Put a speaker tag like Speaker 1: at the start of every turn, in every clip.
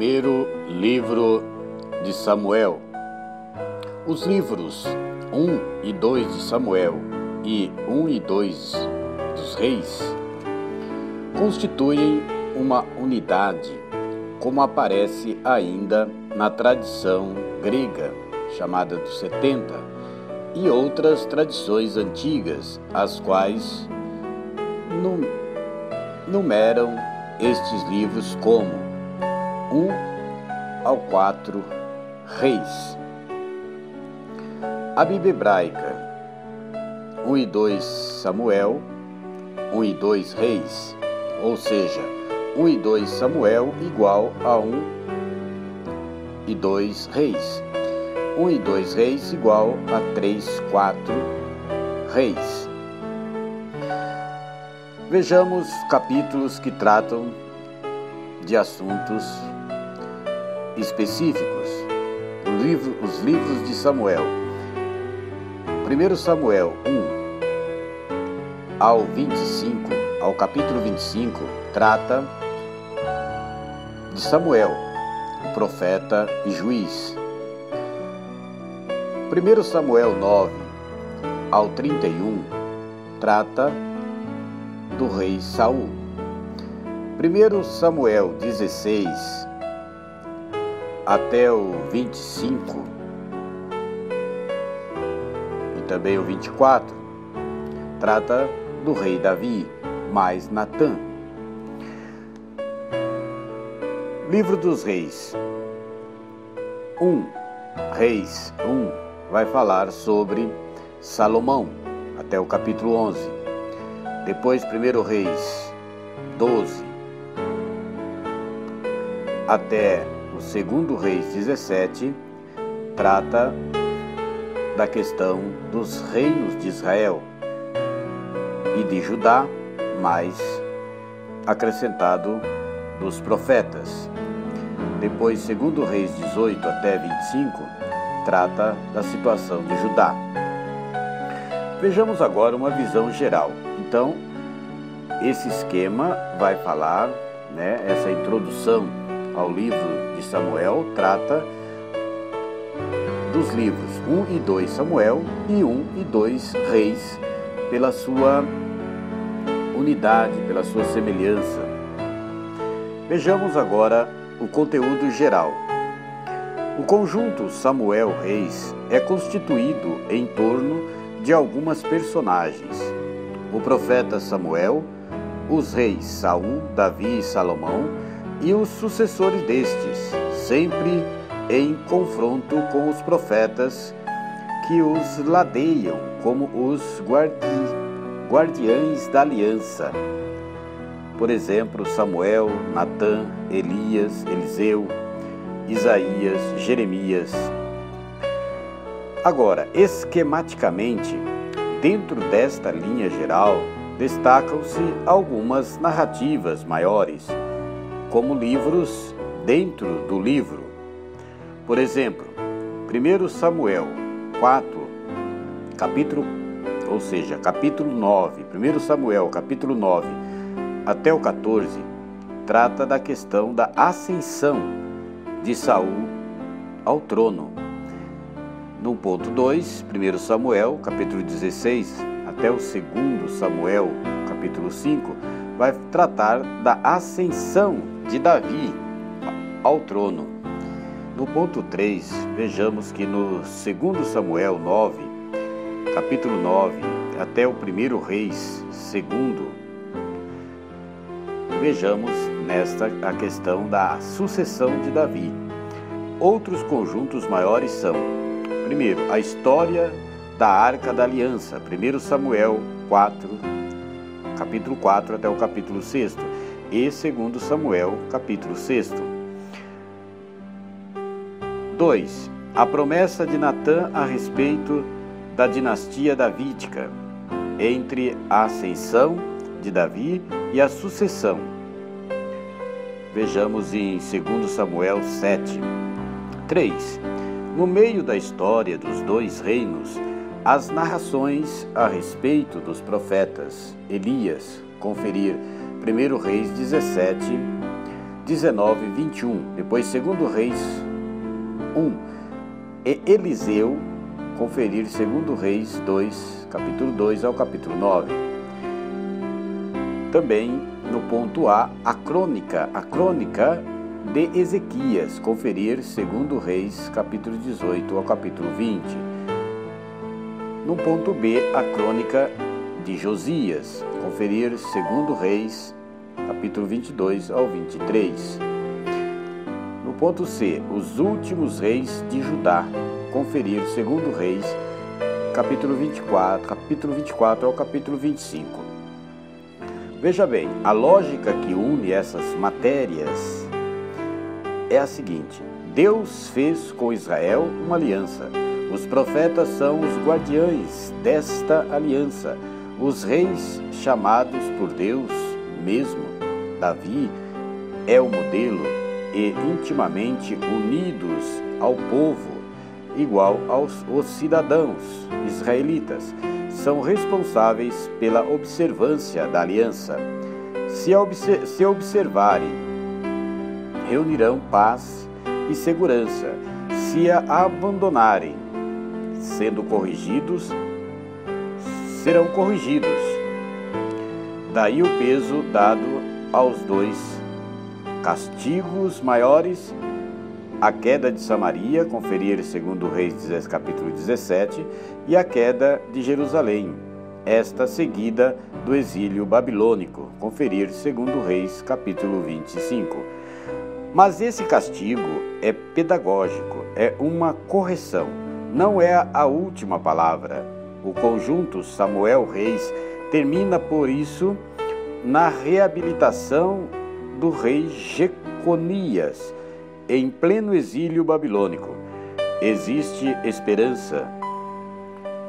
Speaker 1: Primeiro livro de Samuel. Os livros 1 e 2 de Samuel e 1 e 2 dos Reis constituem uma unidade, como aparece ainda na tradição grega, chamada dos 70, e outras tradições antigas, as quais numeram estes livros como 1 ao 4 Reis. A Bíblia hebraica 1 e 2 Samuel, 1 e 2 Reis, ou seja, 1 e 2 Samuel igual a 1 e 2 Reis. 1 e 2 Reis igual a 3, 4 Reis. Vejamos capítulos que tratam de assuntos específicos. Os livros de Samuel. 1 Samuel 1 ao 25, ao capítulo 25, trata de Samuel, o profeta e juiz. 1 Samuel 9 ao 31 trata do rei Saul. 1 Samuel 16 até o 25 e também o 24 trata do rei Davi, mais Natã. Livro dos Reis. Reis 1 vai falar sobre Salomão, até o capítulo 11. Depois 1 Reis 12 até o 2 Reis 17 trata da questão dos reinos de Israel e de Judá, mais acrescentado dos profetas. Depois 2 Reis 18 até 25 trata da situação de Judá. Vejamos agora uma visão geral. Então, esse esquema vai falar, essa introdução ao livro de Samuel trata dos livros 1 e 2 Samuel e 1 e 2 Reis, pela sua unidade, pela sua semelhança. Vejamos agora o conteúdo geral. O conjunto Samuel Reis é constituído em torno de algumas personagens: o profeta Samuel, os reis Saul, Davi e Salomão e os sucessores destes, sempre em confronto com os profetas que os ladeiam como os guardiães da aliança. Por exemplo, Samuel, Natã, Elias, Eliseu, Isaías, Jeremias. Agora, esquematicamente, dentro desta linha geral, destacam-se algumas narrativas maiores, como livros dentro do livro. Por exemplo, 1 Samuel 4, capítulo 9, 1 Samuel capítulo 9 até o 14, trata da questão da ascensão de Saul ao trono. No ponto 2, 1 Samuel, capítulo 16, até o 2 Samuel, capítulo 5, vai tratar da ascensão de Davi ao trono. No ponto 3, vejamos que no 2 Samuel 9, capítulo 9, até o 1 Reis 2, vejamos nesta a questão da sucessão de Davi. Outros conjuntos maiores são: primeiro, a história da Arca da Aliança, 1 Samuel 4, capítulo 4 até o capítulo 6, e 2 Samuel, capítulo 6. 2. A promessa de Natã a respeito da dinastia davídica, entre a ascensão de Davi e a sucessão. Vejamos em 2 Samuel 7. 3. No meio da história dos dois reinos, as narrações a respeito dos profetas Elias, conferir 1 Reis 17, 19, 21. Depois 2 Reis 1. E Eliseu, conferir 2 Reis 2, capítulo 2 ao capítulo 9. Também no ponto A, a crônica de Ezequias, conferir 2 Reis, capítulo 18 ao capítulo 20. No ponto B, a crônica de Josias, conferir 2 Reis, capítulo 22 ao 23. No ponto C, os últimos reis de Judá, conferir 2 Reis, capítulo 24 ao capítulo 25. Veja bem, a lógica que une essas matérias é a seguinte: Deus fez com Israel uma aliança. Os profetas são os guardiães desta aliança. Os reis chamados por Deus mesmo, Davi, é o modelo e intimamente unidos ao povo, igual os cidadãos israelitas, são responsáveis pela observância da aliança. Se observarem, reunirão paz e segurança. Se a abandonarem, sendo corrigidos, serão corrigidos. Daí o peso dado aos dois castigos maiores: a queda de Samaria, conferir 2 Reis, capítulo 17, e a queda de Jerusalém, esta seguida do exílio babilônico, conferir 2 Reis, capítulo 25. Mas esse castigo é pedagógico, é uma correção, não é a última palavra. O conjunto Samuel-Reis termina, por isso, na reabilitação do rei Jeconias, em pleno exílio babilônico. Existe esperança.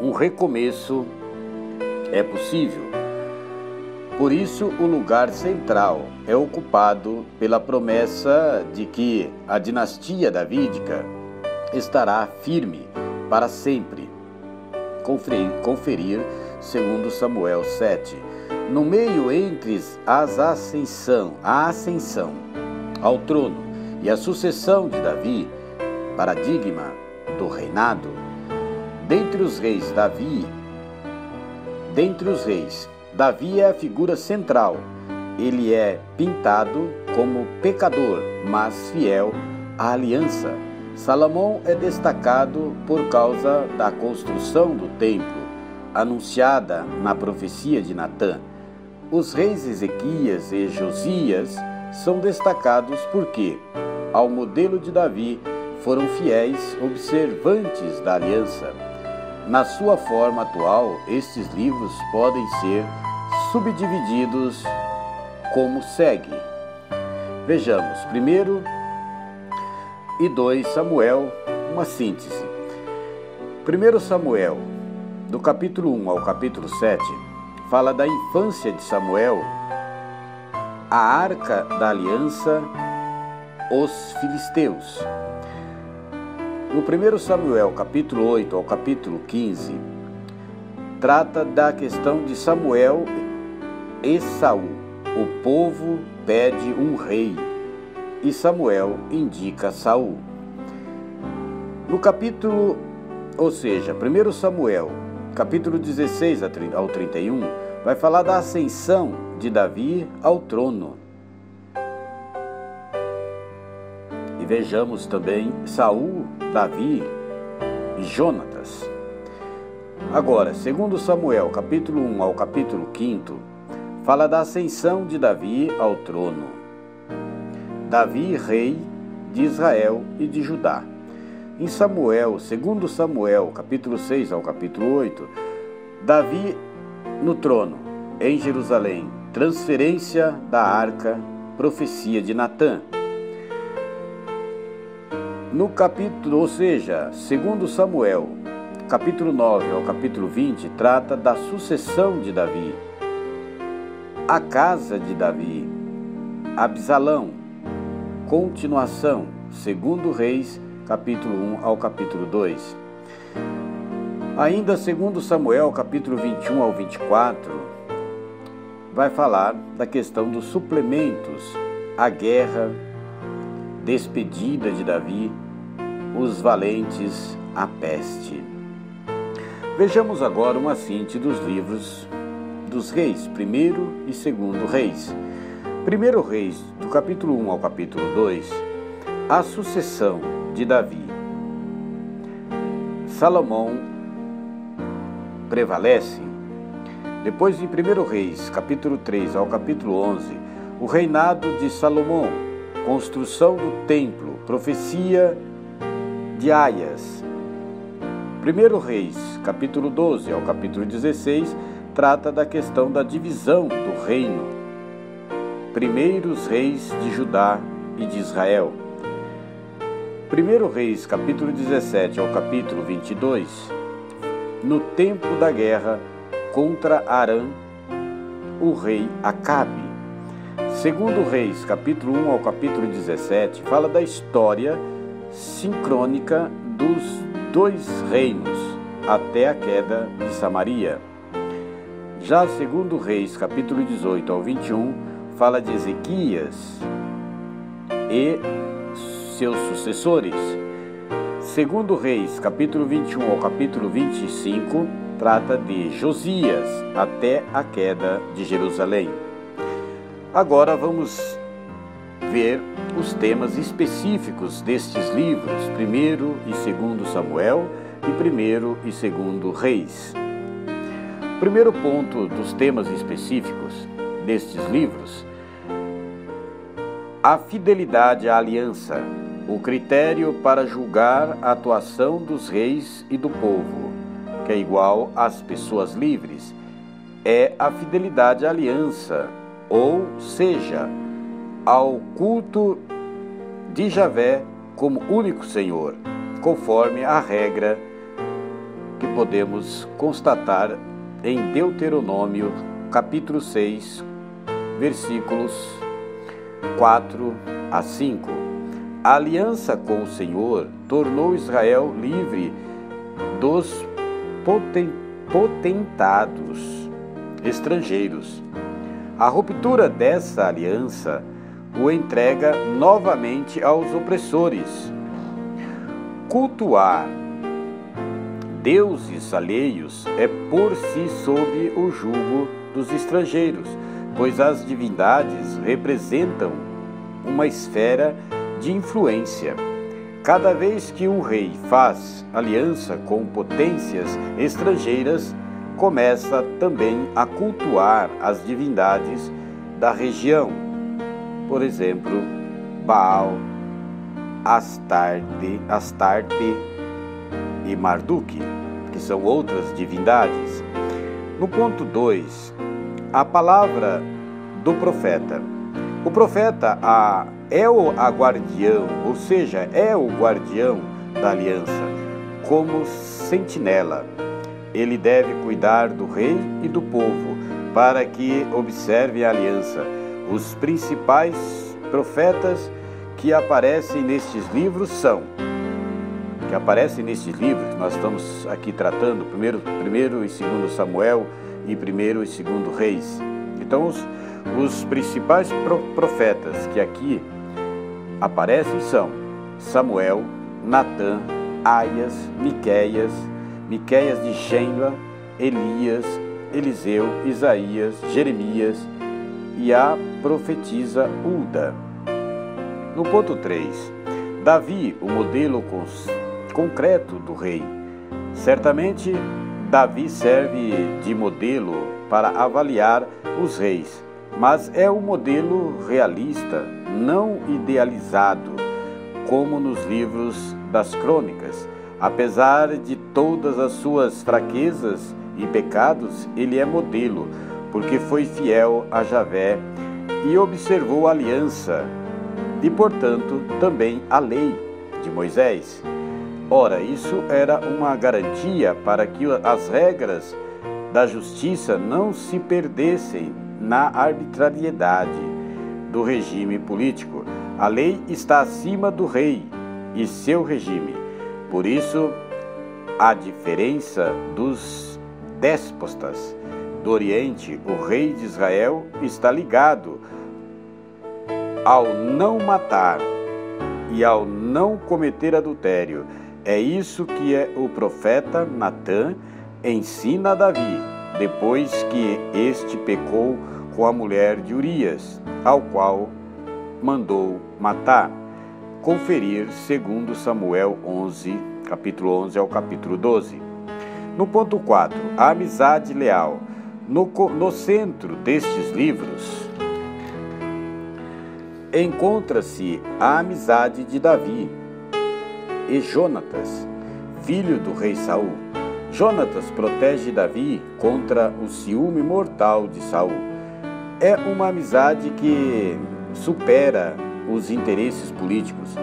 Speaker 1: Um recomeço é possível. Por isso, o lugar central é ocupado pela promessa de que a dinastia davídica estará firme para sempre. Conferir 2 Samuel 7. No meio entre a ascensão ao trono e a sucessão de Davi, paradigma do reinado, dentre os reis, Davi é a figura central. Ele é pintado como pecador, mas fiel à aliança. Salomão é destacado por causa da construção do templo, anunciada na profecia de Natã. Os reis Ezequias e Josias são destacados porque, ao modelo de Davi, foram fiéis observantes da aliança. Na sua forma atual, estes livros podem ser subdivididos como segue. Vejamos, 1 e 2 Samuel, uma síntese. 1 Samuel, do capítulo 1 ao capítulo 7, fala da infância de Samuel, a arca da aliança, os filisteus. No 1 Samuel, capítulo 8 ao capítulo 15, trata da questão de Samuel e Saul. O povo pede um rei e Samuel indica Saul. No capítulo, 1 Samuel, capítulo 16 ao 31, vai falar da ascensão de Davi ao trono. E vejamos também Saul, Davi e Jonatas. Agora, 2 Samuel, capítulo 1 ao capítulo 5, fala da ascensão de Davi ao trono. Davi, rei de Israel e de Judá. Em Samuel, 2 Samuel, capítulo 6 ao capítulo 8, Davi no trono, em Jerusalém, transferência da arca, profecia de Natã. No capítulo, 2 Samuel, capítulo 9 ao capítulo 20, trata da sucessão de Davi, a casa de Davi, Absalão, continuação, 2 Reis, capítulo 1 ao capítulo 2. Ainda 2 Samuel, capítulo 21 ao 24, vai falar da questão dos suplementos a guerra, despedida de Davi, os valentes, a peste. Vejamos agora uma síntese dos livros dos reis, 1º e 2º reis. 1º Reis, do capítulo 1 ao capítulo 2, a sucessão de Davi. Salomão prevalece. Depois de 1º Reis, capítulo 3 ao capítulo 11, o reinado de Salomão, construção do templo, profecia de Aias. 1º Reis, capítulo 12 ao capítulo 16, trata da questão da divisão do reino. Primeiros reis de Judá e de Israel. 1º Reis, capítulo 17 ao capítulo 22, no tempo da guerra contra Arã, o rei Acabe. 2º Reis, capítulo 1 ao capítulo 17, fala da história sincrônica dos 2 reinos, até a queda de Samaria. Já 2º Reis, capítulo 18 ao 21, fala de Ezequias e seus sucessores. 2º Reis, capítulo 21 ao capítulo 25, trata de Josias, até a queda de Jerusalém. Agora vamos ver os temas específicos destes livros, 1º e 2º Samuel e 1º e 2º Reis. O primeiro ponto dos temas específicos destes livros: a fidelidade à aliança, o critério para julgar a atuação dos reis e do povo, que é igual às pessoas livres, é a fidelidade à aliança, ou seja, ao culto de Javé como único Senhor, conforme a regra que podemos constatar em Deuteronômio, capítulo 6, versículos 4 a 5. A aliança com o Senhor tornou Israel livre dos potentados estrangeiros. A ruptura dessa aliança o entrega novamente aos opressores. Cultuar deuses alheios é pôr-se sob o jugo dos estrangeiros, pois as divindades representam uma esfera de influência. Cada vez que um rei faz aliança com potências estrangeiras, começa também a cultuar as divindades da região. Por exemplo, Baal, Astarte e Marduk, que são outras divindades. No ponto 2, a palavra do profeta. O profeta é o guardião, ou seja, é o guardião da aliança, como sentinela. Ele deve cuidar do rei e do povo, para que observe a aliança. Os principais profetas que aparecem nestes livros que nós estamos aqui tratando, primeiro e 2º Samuel e 1º e 2º Reis. Então, os principais profetas que aqui aparecem são Samuel, Natã, Aias, Miqueias de Gênua, Elias, Eliseu, Isaías, Jeremias e a profetisa Hulda. No ponto 3, Davi, o modelo concreto do rei. Certamente, Davi serve de modelo para avaliar os reis, mas é um modelo realista, não idealizado, como nos livros das crônicas. Apesar de todas as suas fraquezas e pecados, ele é modelo, porque foi fiel a Javé e observou a aliança e, portanto, também a lei de Moisés. Ora, isso era uma garantia para que as regras da justiça não se perdessem na arbitrariedade do regime político. A lei está acima do rei e seu regime. Por isso, a diferença dos déspotas do Oriente, o rei de Israel está ligado ao não matar e ao não cometer adultério. É isso que o profeta Natã ensina a Davi, depois que este pecou com a mulher de Urias, ao qual mandou matar. Conferir 2 Samuel 11, capítulo 11 ao capítulo 12. No ponto 4, a amizade leal. No centro destes livros encontra-se a amizade de Davi e Jonatas, filho do rei Saul. Jonatas protege Davi contra o ciúme mortal de Saul. É uma amizade que supera os interesses políticos,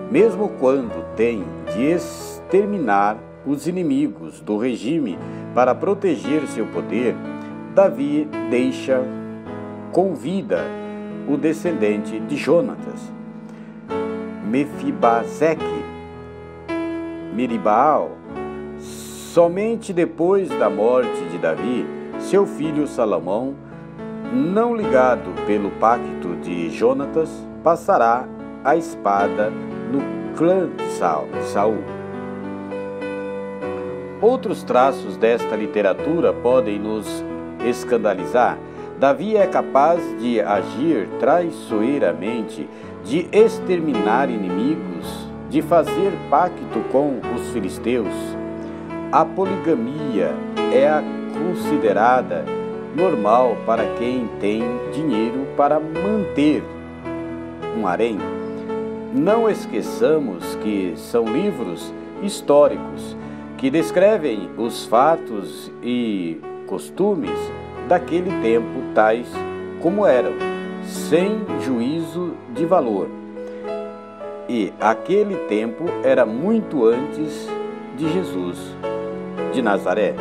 Speaker 1: mesmo quando tem de exterminar os inimigos do regime para proteger seu poder. Davi deixa com vida o descendente de Jonatas, Mefibazeque, Meribaal. Somente depois da morte de Davi, seu filho Salomão, não ligado pelo pacto de Jonatas, passará a espada no clã de Saul. Outros traços desta literatura podem nos escandalizar. Davi é capaz de agir traiçoeiramente, de exterminar inimigos, de fazer pacto com os filisteus. A poligamia é considerada normal para quem tem dinheiro para manter um harém. Não esqueçamos que são livros históricos que descrevem os fatos e costumes daquele tempo, tais como eram, sem juízo de valor. E aquele tempo era muito antes de Jesus de Nazaré.